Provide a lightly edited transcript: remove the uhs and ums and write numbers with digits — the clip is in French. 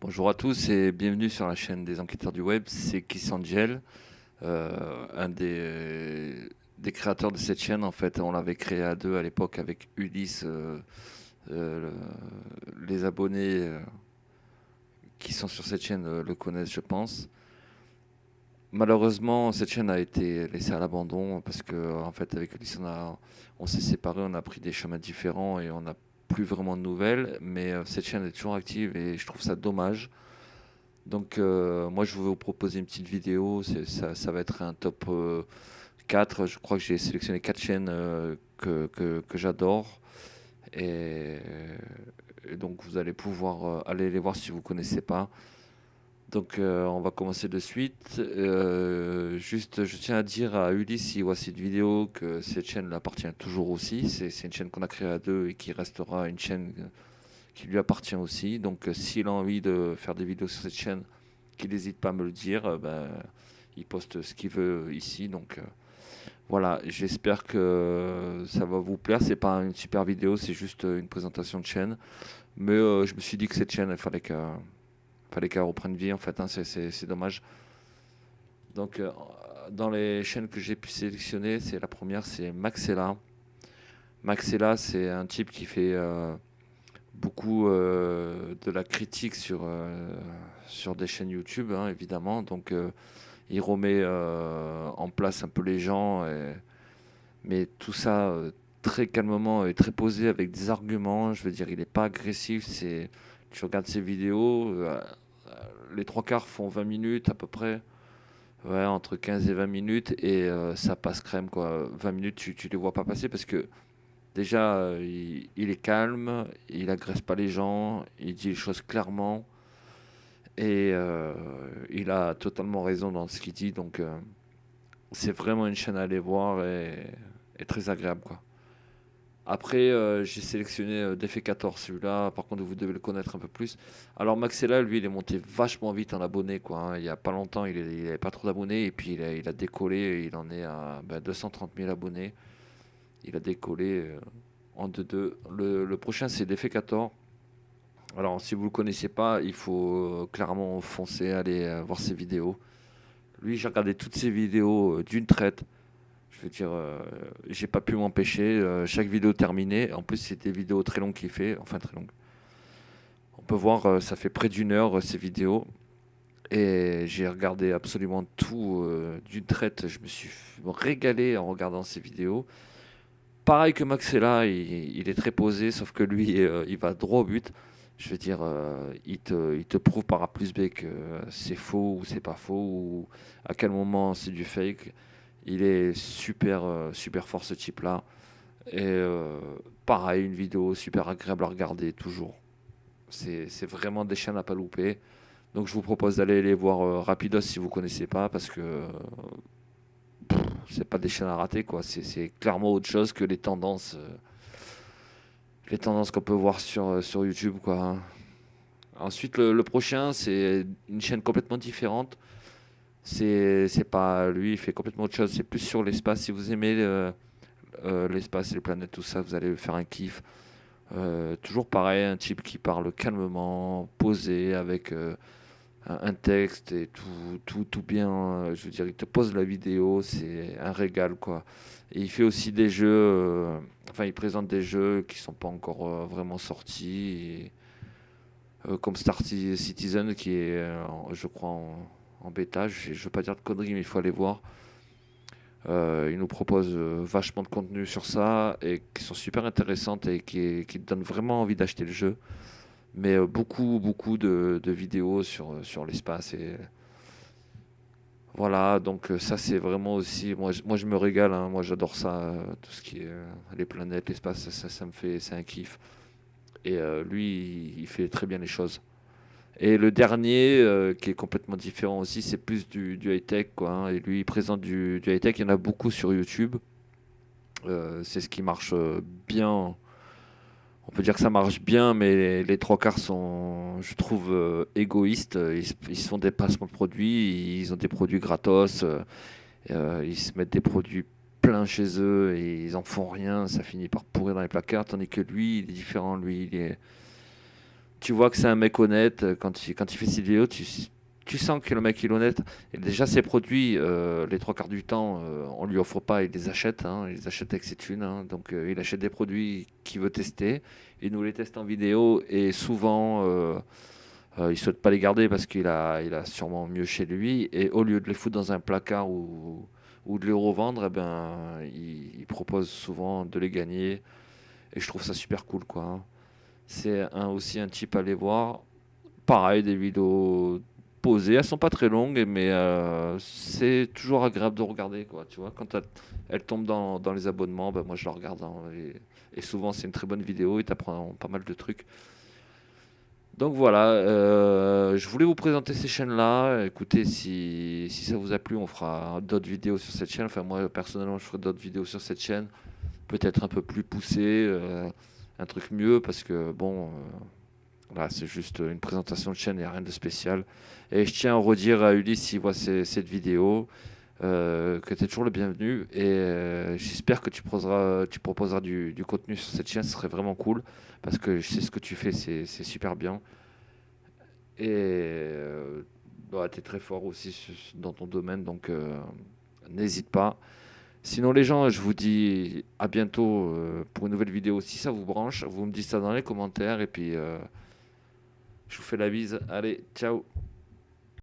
Bonjour à tous et bienvenue sur la chaîne des enquêteurs du web. C'est Kiss Angel, un des créateurs de cette chaîne. En fait, on l'avait créé à deux à l'époque avec Ulysse. Euh, les abonnés qui sont sur cette chaîne le connaissent, je pense. Malheureusement, cette chaîne a été laissée à l'abandon parce que, en fait, avec Ulysse, on s'est séparés, on a pris des chemins différents et on n'a plus vraiment de nouvelles. Mais cette chaîne est toujours active et je trouve ça dommage. Donc moi je vais vous proposer une petite vidéo, ça va être un top 4. Je crois que j'ai sélectionné 4 chaînes que j'adore et, et donc vous allez pouvoir aller les voir si vous ne connaissez pas. Donc on va commencer de suite. Juste je tiens à dire à Ulysse s'il voit cette vidéo que cette chaîne l'appartient toujours aussi. C'est une chaîne qu'on a créée à deux et qui restera une chaîne qui lui appartient aussi. Donc s'il a envie de faire des vidéos sur cette chaîne, qu'il n'hésite pas à me le dire. Il poste ce qu'il veut ici. Donc voilà, j'espère que ça va vous plaire. C'est pas une super vidéo, c'est juste une présentation de chaîne. Mais je me suis dit que cette chaîne, il fallait qu'elle reprenne vie en fait. Hein, c'est dommage. Donc dans les chaînes que j'ai pu sélectionner, c'est la première, c'est Maxella. Maxella, c'est un type qui fait beaucoup de la critique sur des chaînes YouTube, hein, évidemment. Donc, il remet en place un peu les gens, mais tout ça très calmement et très posé avec des arguments. Je veux dire, il n'est pas agressif. Tu regardes ses vidéos, les trois quarts font 20 minutes à peu près. Ouais, entre 15 et 20 minutes et ça passe crème quoi. 20 minutes, tu les vois pas passer parce que déjà, il est calme, il agresse pas les gens, il dit les choses clairement et il a totalement raison dans ce qu'il dit. Donc, c'est vraiment une chaîne à aller voir et très agréable, quoi. Après, j'ai sélectionné Défait 14, celui-là. Par contre, vous devez le connaître un peu plus. Alors, Maxella, lui, il est monté vachement vite en abonnés, quoi. Hein. Il y a pas longtemps, il n'avait pas trop d'abonnés et puis il a décollé. Il en est à 230 000 abonnés. Il a décollé en 2-2. Le prochain, c'est Défait 14. Alors, si vous le connaissez pas, il faut clairement foncer, aller voir ses vidéos. Lui, j'ai regardé toutes ses vidéos d'une traite. Je veux dire, j'ai pas pu m'empêcher. Chaque vidéo terminée. En plus, c'est des vidéos très longues qu'il fait. Enfin, très longues. On peut voir, ça fait près d'une heure ces vidéos. Et j'ai regardé absolument tout d'une traite. Je me suis régalé en regardant ces vidéos. Pareil que Maxella, il est très posé, sauf que lui, il va droit au but. Je veux dire, il te prouve par A plus B que c'est faux ou c'est pas faux, ou à quel moment c'est du fake. Il est super, super fort ce type-là. Et pareil, une vidéo super agréable à regarder, toujours. C'est vraiment des chaînes à pas louper. Donc je vous propose d'aller les voir rapidos si vous connaissez pas, parce que c'est pas des chaînes à rater, quoi. C'est clairement autre chose que les tendances qu'on peut voir sur YouTube, quoi. Hein. Ensuite, le prochain, c'est une chaîne complètement différente. C'est pas lui, il fait complètement autre chose. C'est plus sur l'espace. Si vous aimez l'espace, les planètes, tout ça, vous allez faire un kiff. Toujours pareil, un type qui parle calmement, posé, avec un texte et tout bien. Je veux dire, il te pose la vidéo, c'est un régal, quoi. Et il fait aussi des jeux, enfin, il présente des jeux qui sont pas encore vraiment sortis, comme Citizen, qui est, je crois, en bêta. Je veux pas dire de conneries, mais il faut aller voir. Il nous propose vachement de contenu sur ça et qui sont super intéressantes et qui te donnent vraiment envie d'acheter le jeu. Mais beaucoup, beaucoup de vidéos sur l'espace. Et voilà, donc ça c'est vraiment aussi. Moi, je me régale, hein. Moi j'adore ça. Tout ce qui est les planètes, l'espace, ça me fait. C'est un kiff. Et lui, il fait très bien les choses. Et le dernier, qui est complètement différent aussi, c'est plus du high-tech, quoi. Hein. Et lui, il présente du high-tech. Il y en a beaucoup sur YouTube. C'est ce qui marche bien. On peut dire que ça marche bien, mais les trois quarts sont, je trouve, égoïstes. Ils se font des placements de produits, ils ont des produits gratos, ils se mettent des produits pleins chez eux et ils en font rien. Ça finit par pourrir dans les placards. Tandis que lui, il est différent. Lui, Tu vois que c'est un mec honnête quand il fait ses vidéos, tu sens que le mec il est honnête. Et déjà ses produits, les trois quarts du temps, on lui offre pas, il les achète, hein, il les achète avec ses thunes, hein. Donc il achète des produits qu'il veut tester, il nous les teste en vidéo et souvent il souhaite pas les garder parce qu'il a sûrement mieux chez lui. Et au lieu de les foutre dans un placard ou de les revendre, eh ben, il propose souvent de les gagner. Et je trouve ça super cool, quoi, hein. C'est aussi un type à aller voir. Pareil, des vidéos posées. Elles sont pas très longues, mais c'est toujours agréable de regarder, quoi. Tu vois, quand elle tombe dans les abonnements, ben moi je la regarde, hein, et souvent c'est une très bonne vidéo et t'apprends pas mal de trucs. Donc voilà, je voulais vous présenter ces chaînes-là. Écoutez, si ça vous a plu, on fera d'autres vidéos sur cette chaîne. Enfin, moi personnellement, je ferai d'autres vidéos sur cette chaîne, peut-être un peu plus poussées, un truc mieux, parce que bon. Là, c'est juste une présentation de chaîne, il n'y a rien de spécial. Et je tiens à redire à Ulysse, s'il voit cette vidéo, que tu es toujours le bienvenu. Et j'espère que tu proposeras du contenu sur cette chaîne, ce serait vraiment cool. Parce que je sais ce que tu fais, c'est super bien. Et bah, tu es très fort aussi dans ton domaine, donc n'hésite pas. Sinon, les gens, je vous dis à bientôt pour une nouvelle vidéo. Si ça vous branche, vous me dites ça dans les commentaires. Et puis, je vous fais la bise. Allez, ciao.